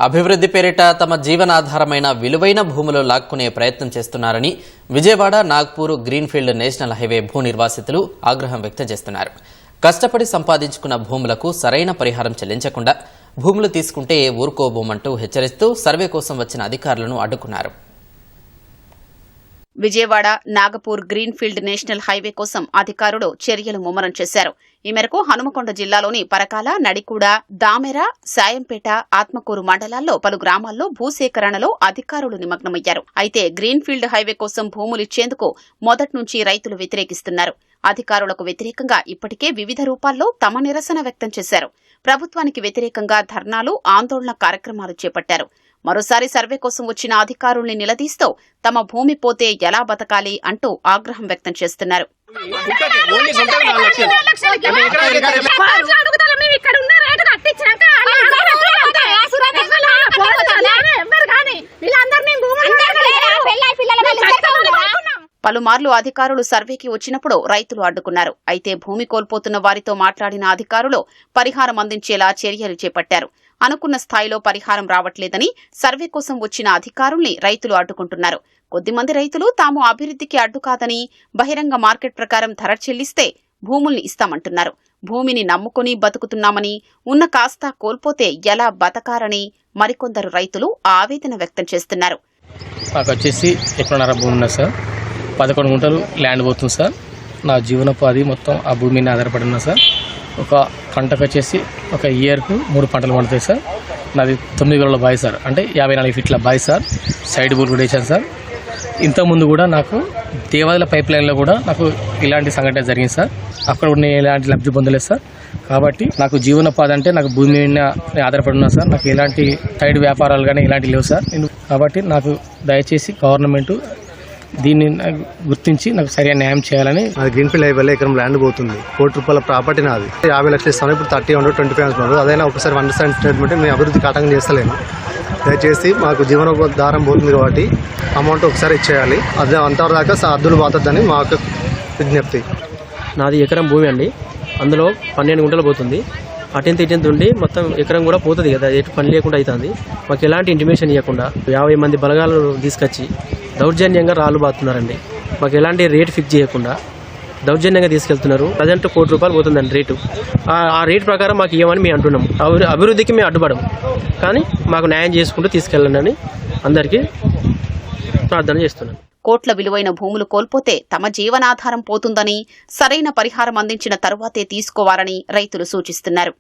అభివృద్ధి పేరిట తమ జీవనాధారమైన విలువైన భూములు లాక్కునే ప్రయత్నం చేస్తున్నారని Vijayawada Nagpur greenfield national highway భూ నిర్వాసితులు ఆగ్రహం వ్యక్తం చేస్తున్నారు. కష్టపడి సంపాదించుకున్న భూములకు సరైన పరిహారం చెల్లించకుండా భూములు తీసుకుంటే ఊరుకోబోమంటూ హెచ్చరిస్తూ సర్వే కోసం వచ్చిన అధికారులను అడ్డుకున్నారు. Vijayawada Nagpur greenfield national highway కోసం అధికారులు చర్యలు ముమ్మరం చేశారు. ఈ మేరకు హనుమకొండ జిల్లాలోని పరకాల, నడికూడ, దామెర, సాయంపేట, ఆత్మకూరు మండలాల్లో పలు గ్రామాల్లో భూసేకరణలో అధికారులు నిమగ్నమయ్యారు. అయితే గ్రీన్ఫీల్డ్ హైవే కోసం భూములిచ్చేందుకు మొదటి నుంచి రైతులు వ్యతిరేకిస్తున్నారు. అధికారులకు వ్యతిరేకంగా ఇప్పటికే వివిధ రూపాల్లో తమ నిరసన వ్యక్తం చేశారు. ప్రభుత్వానికి వ్యతిరేకంగా ధర్నాలు, ఆందోళన కార్యక్రమాలు చేపట్టారు. మరోసారి సర్వే కోసం వచ్చిన అధికారుల్ని నిలదీస్తూ తమ భూమి పోతే ఎలా బతకాలి అంటూ ఆగ్రహం వ్యక్తం చేస్తున్నారు. పలుమార్లు అధికారులు సర్వేకి వచ్చినప్పుడు రైతులు అడ్డుకున్నారు. అయితే భూమి కోల్పోతున్న వారితో మాట్లాడిన అధికారులు పరిహారం అందించేలా చర్యలు చేపట్టారు. అనుకున్న స్థాయిలో పరిహారం రావట్లేదని సర్వే కోసం వచ్చిన అధికారుల్ని రైతులు అడ్డుకుంటున్నారు. కొద్దిమంది రైతులు తాము అభివృద్ధికి అడ్డు కాదని బహిరంగ మార్కెట్ ప్రకారం ధర చెల్లిస్తే భూముల్ని ఇస్తామంటున్నారు. భూమిని నమ్ముకుని బతుకుతున్నామని, ఉన్న కాస్త కోల్పోతే ఎలా బతకారని మరికొందరు రైతులు ఆవేదన వ్యక్తం చేస్తున్నారు. మాకు వచ్చేసి 1.5 భూమి ఉన్నది సార్. 11 గుంటలు ల్యాండ్ పోతుంది సార్. నా జీవనోపాధి మొత్తం ఆ భూమి మీద ఆధారపడి ఉన్నా సార్. ఒక పంటకు వచ్చేసి ఒక ఇయర్కు 3 పంటలు పండుతాయి సార్. నాది 9 గొర్రెల బాయ్ సార్, అంటే 54 ఫీట్ల బాయ్ సార్. సైడ్ బోర్ కూడా వేసాను సార్. ఇంతకుముందు కూడా నాకు దేవాదుల పైప్ లైన్లో కూడా నాకు ఇలాంటి సంఘటన జరిగింది సార్. అక్కడ కూడా నేను ఎలాంటి లబ్ధి పొందలేదు సార్. కాబట్టి నాకు జీవనోపాధి అంటే నాకు భూమి మీద ఆధారపడి ఉన్నా సార్. నాకు ఎలాంటి సైడ్ వ్యాపారాలు కానీ ఇలాంటివి లేవు సార్. కాబట్టి నాకు దయచేసి గవర్నమెంట్ దీన్ని గుర్తించి నాకు సరైన న్యాయం చేయాలని. అది గ్రీన్ఫీల్డ్ హైవేలో ఎకరం ల్యాండ్ పోతుంది. ₹1,00,00,000 ప్రాపర్టీ నాది. 50 లక్షలు ఇస్తాను. ఇప్పుడు 30 ఉండు 25 ఉన్నారు. అదైనా ఒకసారి అండర్స్టాండ్ స్టేట్మెంట్ మేము అభివృద్ధికి ఆటంకం చేస్తలేము. దయచేసి మాకు జీవనోధారం పోతుంది కాబట్టి అమౌంట్ ఒకసారి ఇచ్చేయాలి. అదే అంతవరదాకా అద్దులు పోతుందని మాకు విజ్ఞప్తి. నాది ఎకరం భూమి అండి. అందులో 12 గుంటలు పోతుంది. అటెంత ఇటెంత ఉండి మొత్తం ఎకరం కూడా పోతుంది కదా. ఎటు పని లేకుండా అవుతుంది. మాకు ఎలాంటి ఇంటిమేషన్ ఇవ్వకుండా 50 మంది బలగాలు తీసుకొచ్చి దౌర్జన్యంగా రాళ్ళు బాతున్నారండి. మాకు ఎలాంటి రేటు ఫిక్స్ చేయకుండా దౌర్జన్యంగా తీసుకెళ్తున్నారు. ప్రజెంట్ ₹1,00,00,000 పోతుందండి రేటు. ఆ రేటు ప్రకారం మాకు ఇవ్వమని మేము అంటున్నాం. అభివృద్ధికి మేము అడ్డుపడము, కానీ మాకు న్యాయం చేసుకుంటూ తీసుకెళ్ళండి అని అందరికీ ప్రార్థన చేస్తున్నాం. కోట్ల విలువైన భూములు కోల్పోతే తమ జీవనాధారం పోతుందని, సరైన పరిహారం అందించిన తరువాతే తీసుకోవాలని రైతులు సూచిస్తున్నారు.